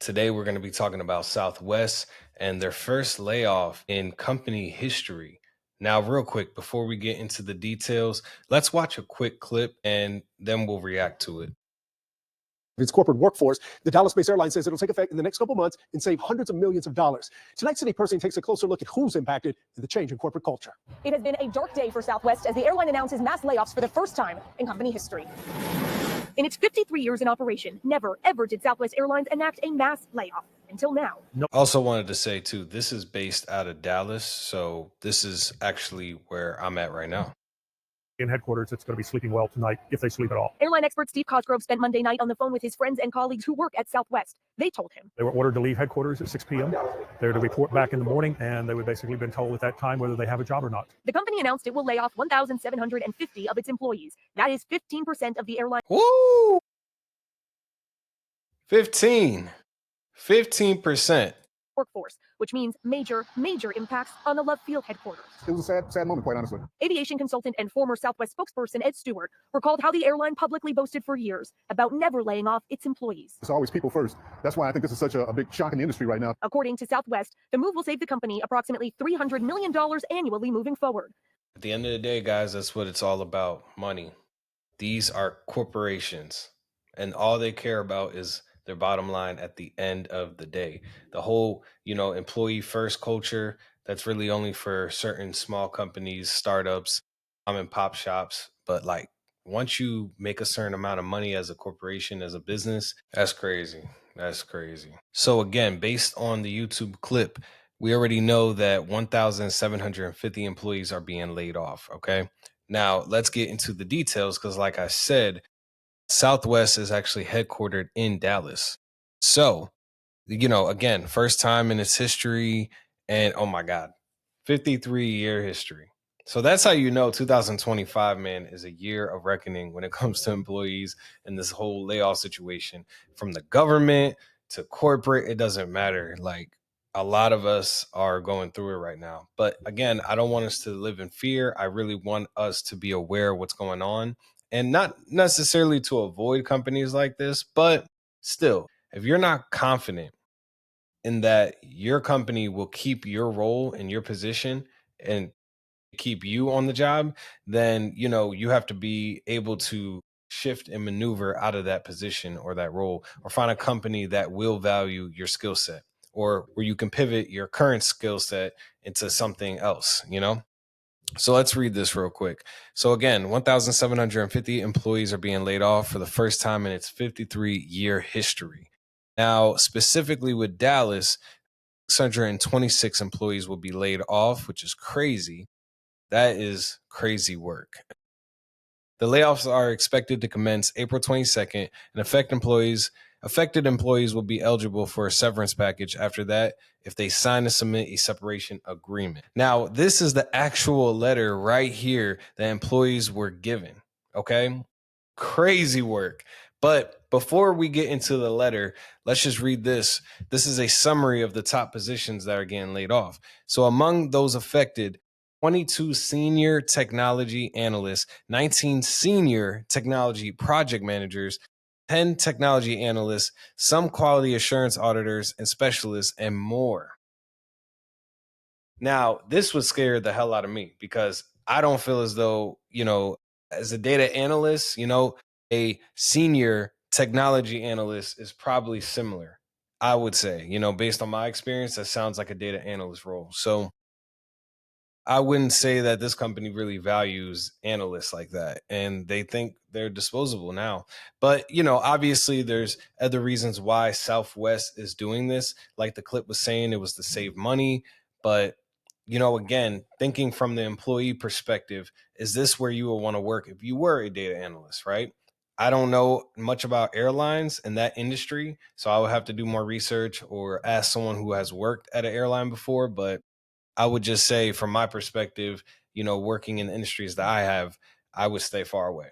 Today, we're going to be talking about Southwest and their first layoff in company history. Now, real quick, before we get into the details, let's watch a quick clip and then we'll react to it. Its corporate workforce, the Dallas-based Airlines says it'll take effect in the next couple months and save hundreds of millions of dollars. Tonight, City Person takes a closer look at who's impacted in the change in corporate culture. It has been a dark day for Southwest as the airline announces mass layoffs for the first time in company history. In its 53 years in operation, never, ever did Southwest Airlines enact a mass layoff until now. Also wanted to say, too, this is based out of Dallas, so this is actually where I'm at right now. In headquarters, it's going to be sleeping well tonight, if they sleep at all. Airline expert Steve Cosgrove spent Monday night on the phone with his friends and colleagues who work at Southwest. They told him They were ordered to leave headquarters at 6 p.m. They're to report back in the morning, and they would basically been told at that time whether they have a job or not. the company announced it will lay off 1,750 of its employees. That is 15% of the airline. Woo! 15%. Workforce, which means major impacts on the Love Field headquarters. It was a sad moment, quite honestly. Aviation consultant and former Southwest spokesperson Ed Stewart recalled how the airline publicly boasted for years about never laying off its employees. It's always people first. That's why I think this is such a big shock in the industry right now. According to Southwest, the move will save the company approximately $300 million annually moving forward. At the end of the day, guys, that's what it's all about, money. These are corporations, and all they care about is their bottom line at the end of the day. The whole, employee first culture, that's really only for certain small companies, startups, mom and pop shops. But like, once you make a certain amount of money as a corporation, as a business, that's crazy. That's crazy. So again, based on the YouTube clip, we already know that 1,750 employees are being laid off. Okay. Now let's get into the details because, like I said, Southwest is actually headquartered in Dallas. So, again, first time in its history, and oh my God, 53-year history. So that's how 2025, man, is a year of reckoning when it comes to employees and this whole layoff situation. From the government to corporate, it doesn't matter. Like, a lot of us are going through it right now. But again, I don't want us to live in fear. I really want us to be aware of what's going on. And not necessarily to avoid companies like this, but still, if you're not confident in that your company will keep your role and your position and keep you on the job, then, you have to be able to shift and maneuver out of that position or that role, or find a company that will value your skill set, or where you can pivot your current skill set into something else, So let's read this real quick. So again, 1,750 employees are being laid off for the first time in its 53-year history. Now, specifically with Dallas, 626 employees will be laid off, which is crazy. That is crazy work. The layoffs are expected to commence April 22nd and affected employees will be eligible for a severance package after that if they sign and submit a separation agreement. Now, this is the actual letter right here that employees were given. Okay. Crazy work. But before we get into the letter, let's just read this. This is a summary of the top positions that are getting laid off. So among those affected, 22 senior technology analysts, 19 senior technology project managers, 10 technology analysts, some quality assurance auditors and specialists, and more. Now, this would scare the hell out of me because I don't feel as though, as a data analyst, a senior technology analyst is probably similar. I would say, based on my experience, that sounds like a data analyst role. So I wouldn't say that this company really values analysts like that, and they think they're disposable now. But, obviously there's other reasons why Southwest is doing this. Like the clip was saying, it was to save money. But, again, thinking from the employee perspective, is this where you will want to work if you were a data analyst, right? I don't know much about airlines and that industry, so I would have to do more research or ask someone who has worked at an airline before. But I would just say from my perspective, working in the industries that I have, I would stay far away.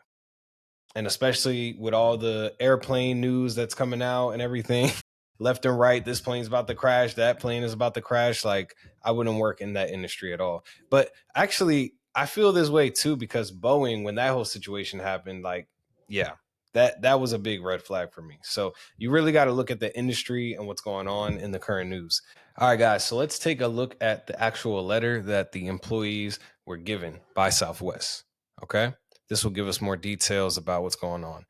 And especially with all the airplane news that's coming out and everything left and right, this plane's about to crash, that plane is about to crash. Like, I wouldn't work in that industry at all. But actually, I feel this way too, because Boeing, when that whole situation happened, like, yeah, That was a big red flag for me. So you really got to look at the industry and what's going on in the current news. All right, guys. So let's take a look at the actual letter that the employees were given by Southwest. Okay. This will give us more details about what's going on.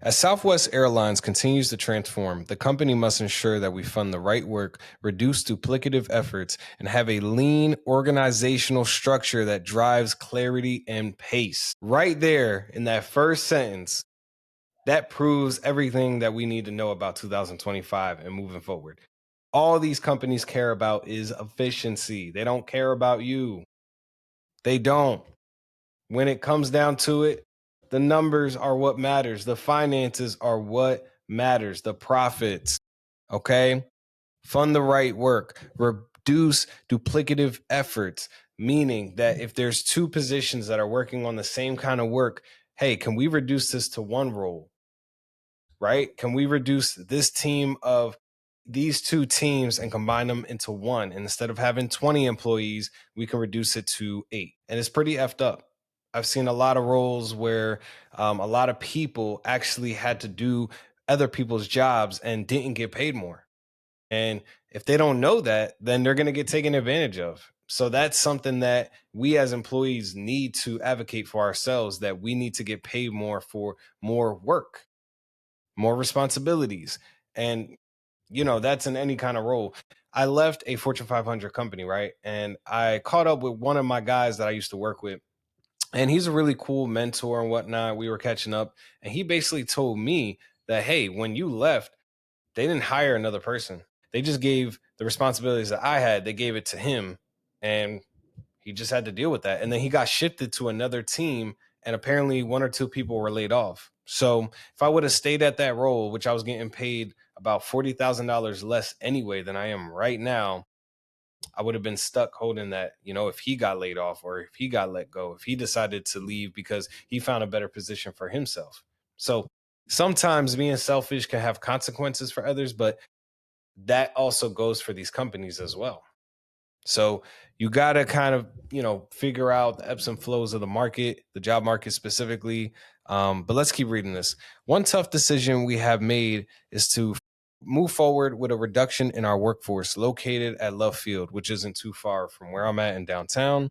As Southwest Airlines continues to transform, the company must ensure that we fund the right work, reduce duplicative efforts, and have a lean organizational structure that drives clarity and pace. Right there in that first sentence, that proves everything that we need to know about 2025 and moving forward. All these companies care about is efficiency. They don't care about you. They don't. When it comes down to it, the numbers are what matters. The finances are what matters. The profits. Okay. Fund the right work. Reduce duplicative efforts, meaning that if there's two positions that are working on the same kind of work, hey, can we reduce this to one role? Right? Can we reduce this team of these two teams and combine them into one? And instead of having 20 employees, we can reduce it to 8. And it's pretty effed up. I've seen a lot of roles where a lot of people actually had to do other people's jobs and didn't get paid more. And if they don't know that, then they're going to get taken advantage of. So that's something that we as employees need to advocate for ourselves, that we need to get paid more for more work, more responsibilities. And, that's in any kind of role. I left a Fortune 500 company, right? And I caught up with one of my guys that I used to work with. And he's a really cool mentor and whatnot. We were catching up. And he basically told me that, hey, when you left, they didn't hire another person. They just gave the responsibilities that I had, they gave it to him. And he just had to deal with that. And then he got shifted to another team, and apparently one or two people were laid off. So if I would have stayed at that role, which I was getting paid about $40,000 less anyway than I am right now, I would have been stuck holding that, if he got laid off or if he got let go, if he decided to leave because he found a better position for himself. So sometimes being selfish can have consequences for others, but that also goes for these companies as well. So you got to kind of, figure out the ebbs and flows of the market, the job market specifically. But let's keep reading this. One tough decision we have made is to move forward with a reduction in our workforce located at Love Field, which isn't too far from where I'm at in downtown.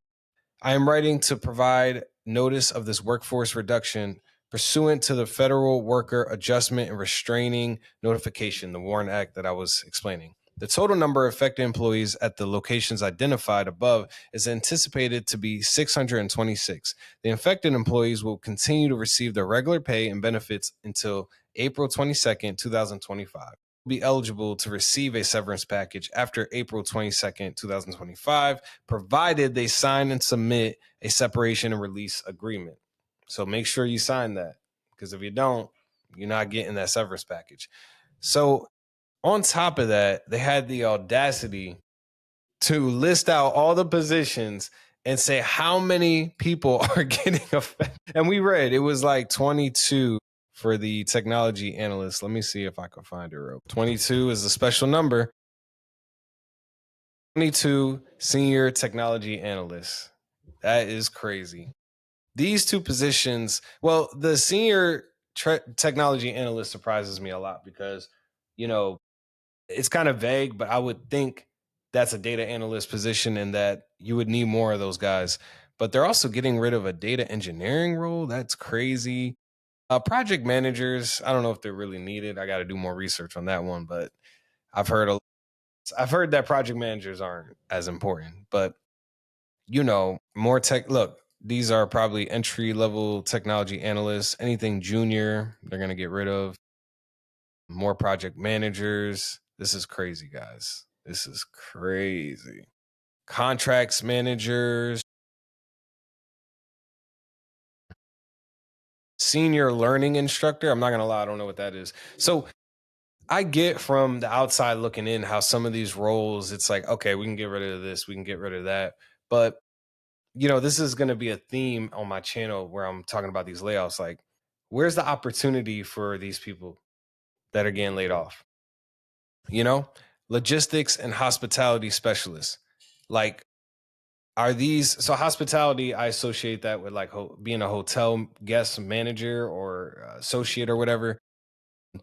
I am writing to provide notice of this workforce reduction pursuant to the Federal Worker Adjustment and Restraining Notification, the Warren Act that I was explaining. The total number of affected employees at the locations identified above is anticipated to be 626. The infected employees will continue to receive their regular pay and benefits until April 22nd, 2025. Be eligible to receive a severance package after April 22nd, 2025, provided they sign and submit a separation and release agreement. So make sure you sign that, because if you don't, you're not getting that severance package. So on top of that, they had the audacity to list out all the positions and say how many people are getting affected. And we read it was like 22 for the technology analyst. Let me see if I can find it real. 22 is a special number. 22 senior technology analysts. That is crazy. These two positions, well, the senior technology analyst surprises me a lot because, it's kind of vague, but I would think that's a data analyst position and that you would need more of those guys. But they're also getting rid of a data engineering role. That's crazy. Project managers, I don't know if they're really needed. I got to do more research on that one, but I've heard I've heard that project managers aren't as important. But more tech. Look, these are probably entry level technology analysts. Anything junior, they're gonna get rid of. More project managers. This is crazy, guys. This is crazy. Contracts managers, senior learning instructor. I'm not going to lie, I don't know what that is. So I get from the outside looking in how some of these roles, it's like, okay, we can get rid of this, we can get rid of that. But, this is going to be a theme on my channel where I'm talking about these layoffs. Like, where's the opportunity for these people that are getting laid off? Logistics and hospitality specialists. Like, are these so hospitality? I associate that with like being a hotel guest manager or associate or whatever,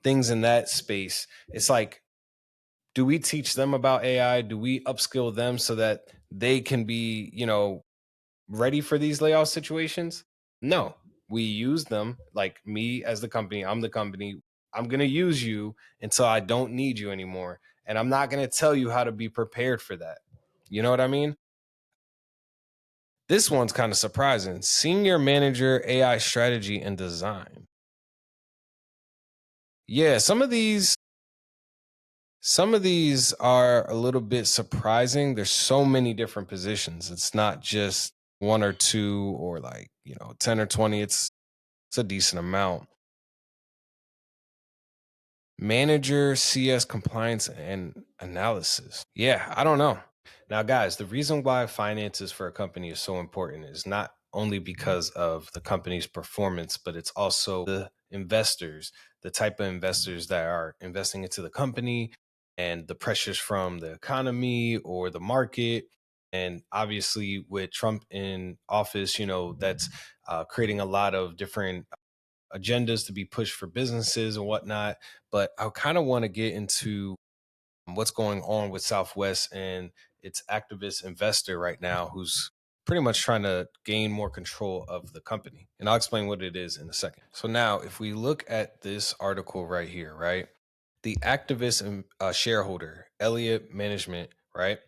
things in that space. It's like, do we teach them about AI? Do we upskill them so that they can be, ready for these layoff situations? No, we use them. Like me as the company, I'm the company. I'm going to use you until I don't need you anymore. And I'm not going to tell you how to be prepared for that. You know what I mean? This one's kind of surprising. Senior Manager AI Strategy and Design. Yeah, some of these are a little bit surprising. There's so many different positions. It's not just one or two or like, 10 or 20. It's a decent amount. Manager CS compliance and analysis. Yeah, I don't know. Now, guys, the reason why finances for a company is so important is not only because of the company's performance, but it's also the investors, the type of investors that are investing into the company and the pressures from the economy or the market. And obviously, with Trump in office, that's creating a lot of different agendas to be pushed for businesses and whatnot. But I kind of want to get into what's going on with Southwest and its activist investor right now who's pretty much trying to gain more control of the company. And I'll explain what it is in a second. So now, if we look at this article right here, right? The activist and shareholder, Elliott Management, right?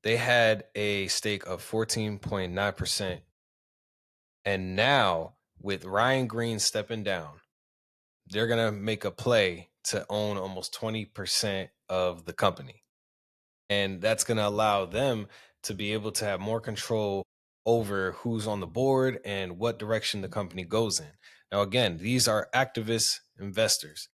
They had a stake of 14.9%. And now, with Ryan Green stepping down, they're going to make a play to own almost 20% of the company. And that's going to allow them to be able to have more control over who's on the board and what direction the company goes in. Now, again, these are activist investors.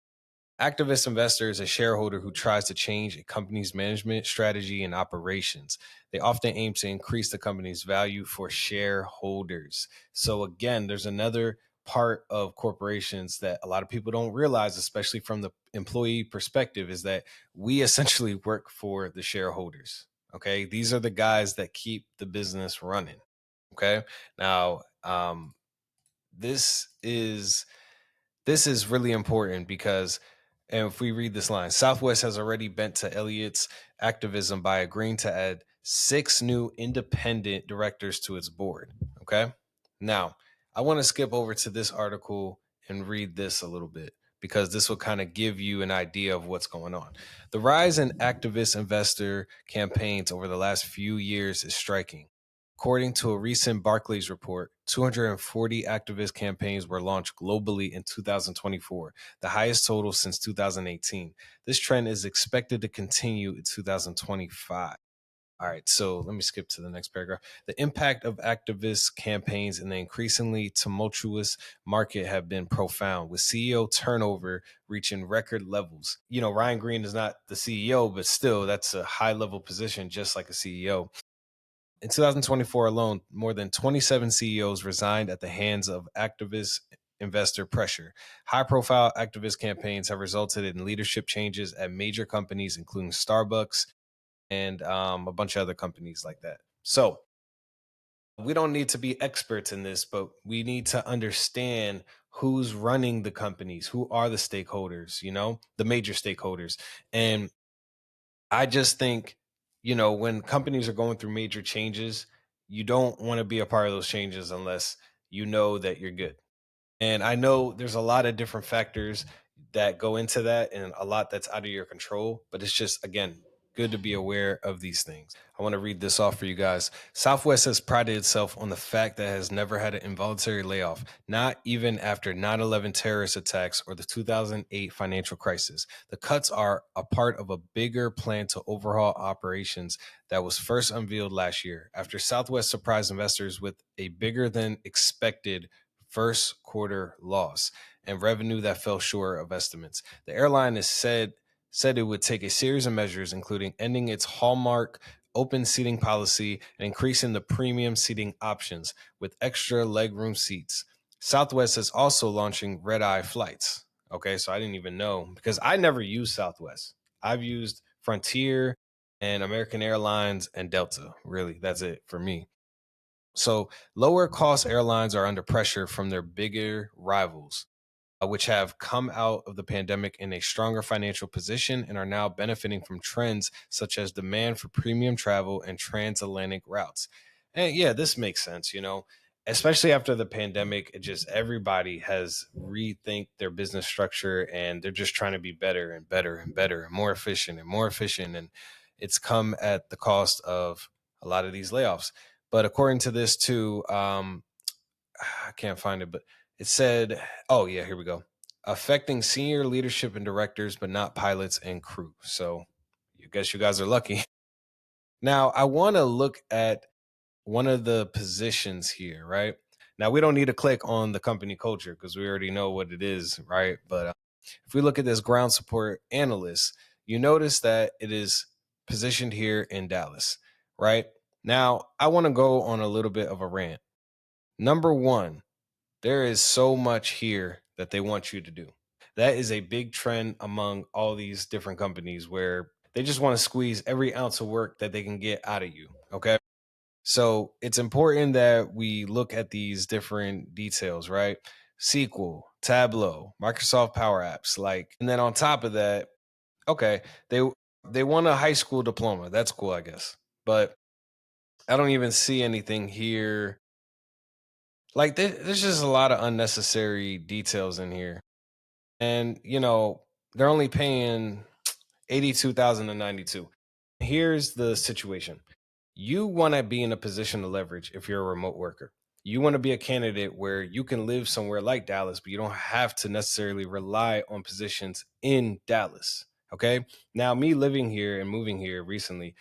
Activist investor is a shareholder who tries to change a company's management, strategy, and operations. They often aim to increase the company's value for shareholders. So, again, there's another part of corporations that a lot of people don't realize, especially from the employee perspective, is that we essentially work for the shareholders. Okay. These are the guys that keep the business running. Okay. Now, this is this is really important because, and if we read this line, Southwest has already bent to Elliott's activism by agreeing to add 6 new independent directors to its board. Okay. Now, I want to skip over to this article and read this a little bit because this will kind of give you an idea of what's going on. The rise in activist investor campaigns over the last few years is striking. According to a recent Barclays report, 240 activist campaigns were launched globally in 2024, the highest total since 2018. This trend is expected to continue in 2025. All right, so let me skip to the next paragraph. The impact of activist campaigns in the increasingly tumultuous market have been profound, with CEO turnover reaching record levels. Ryan Green is not the CEO, but still, that's a high level position, just like a CEO. In 2024 alone, more than 27 CEOs resigned at the hands of activist investor pressure. High profile activist campaigns have resulted in leadership changes at major companies, including Starbucks and a bunch of other companies like that. So we don't need to be experts in this, but we need to understand who's running the companies, who are the stakeholders, the major stakeholders. And I just think, when companies are going through major changes, you don't want to be a part of those changes unless you know that you're good. And I know there's a lot of different factors that go into that and a lot that's out of your control, but it's just, again, good to be aware of these things. I want to read this off for you guys. Southwest has prided itself on the fact that it has never had an involuntary layoff, not even after 9/11 terrorist attacks or the 2008 financial crisis. The cuts are a part of a bigger plan to overhaul operations that was first unveiled last year after Southwest surprised investors with a bigger than expected first quarter loss and revenue that fell short of estimates. The airline has said it would take a series of measures, including ending its hallmark open seating policy and increasing the premium seating options with extra legroom seats. Southwest is also launching red-eye flights. Okay, so I didn't even know because I never used Southwest. I've used Frontier and American Airlines and Delta. Really, that's it for me. So, lower cost airlines are under pressure from their bigger rivals, which have come out of the pandemic in a stronger financial position and are now benefiting from trends such as demand for premium travel and transatlantic routes. And yeah, this makes sense, especially after the pandemic. It just everybody has rethink their business structure and they're just trying to be better and better and better and more efficient and more efficient. And it's come at the cost of a lot of these layoffs. But according to this too, I can't find it, but it said, oh yeah, here we go. Affecting senior leadership and directors, but not pilots and crew. So I guess you guys are lucky. Now I want to look at one of the positions here, right? Now we don't need to click on the company culture because we already know what it is, right? But if we look at this ground support analyst, you notice that it is positioned here in Dallas, right? Now I want to go on a little bit of a rant. Number one, there is so much here that they want you to do. That is a big trend among all these different companies where they just want to squeeze every ounce of work that they can get out of you. Okay. So it's important that we look at these different details, right? SQL, Tableau, Microsoft Power Apps, and then on top of that, okay, they want a high school diploma. That's cool, I guess. But I don't even see anything here. There's just a lot of unnecessary details in here. And, they're only paying 82,092. Here's the situation. You want to be in a position to leverage if you're a remote worker. You want to be a candidate where you can live somewhere like Dallas, but you don't have to necessarily rely on positions in Dallas. Okay. Now, me living here and moving here recently,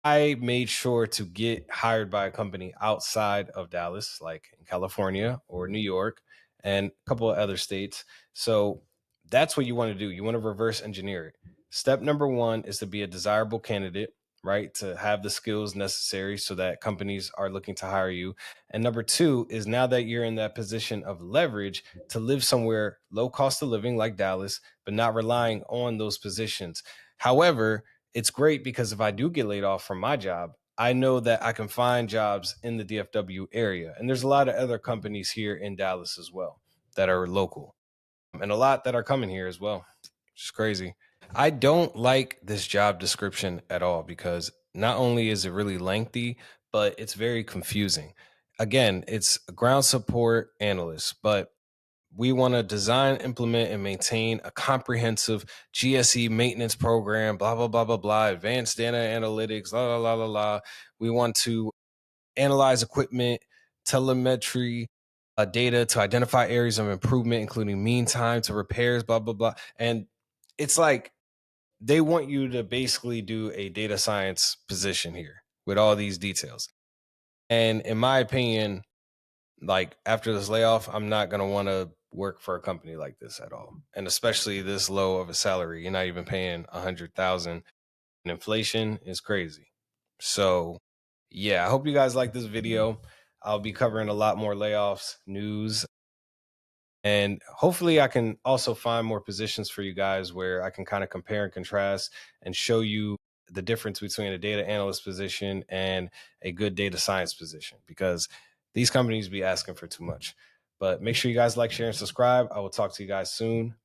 I made sure to get hired by a company outside of Dallas, like in California or New York and a couple of other states. So that's what you want to do. You want to reverse engineer it. Step number one is to be a desirable candidate, right? To have the skills necessary so that companies are looking to hire you. And number two is now that you're in that position of leverage to live somewhere low cost of living like Dallas, but not relying on those positions. However, it's great because if I do get laid off from my job, I know that I can find jobs in the DFW area. And there's a lot of other companies here in Dallas as well that are local and a lot that are coming here as well. Which is crazy. I don't like this job description at all because not only is it really lengthy, but it's very confusing. Again, it's a ground support analyst, but we want to design, implement, and maintain a comprehensive GSE maintenance program, blah, blah, blah, blah, blah, advanced data analytics, la, la, la, la, la. We want to analyze equipment, telemetry, data to identify areas of improvement, including mean time to repairs, blah, blah, blah. And it's like they want you to basically do a data science position here with all these details. And in my opinion, after this layoff, I'm not going to want to work for a company like this at all. And especially this low of a salary. You're not even paying 100,000 and inflation is crazy. So yeah, I hope you guys like this video. I'll be covering a lot more layoffs, news, and hopefully I can also find more positions for you guys where I can kind of compare and contrast and show you the difference between a data analyst position and a good data science position because these companies be asking for too much. But make sure you guys like, share, and subscribe. I will talk to you guys soon.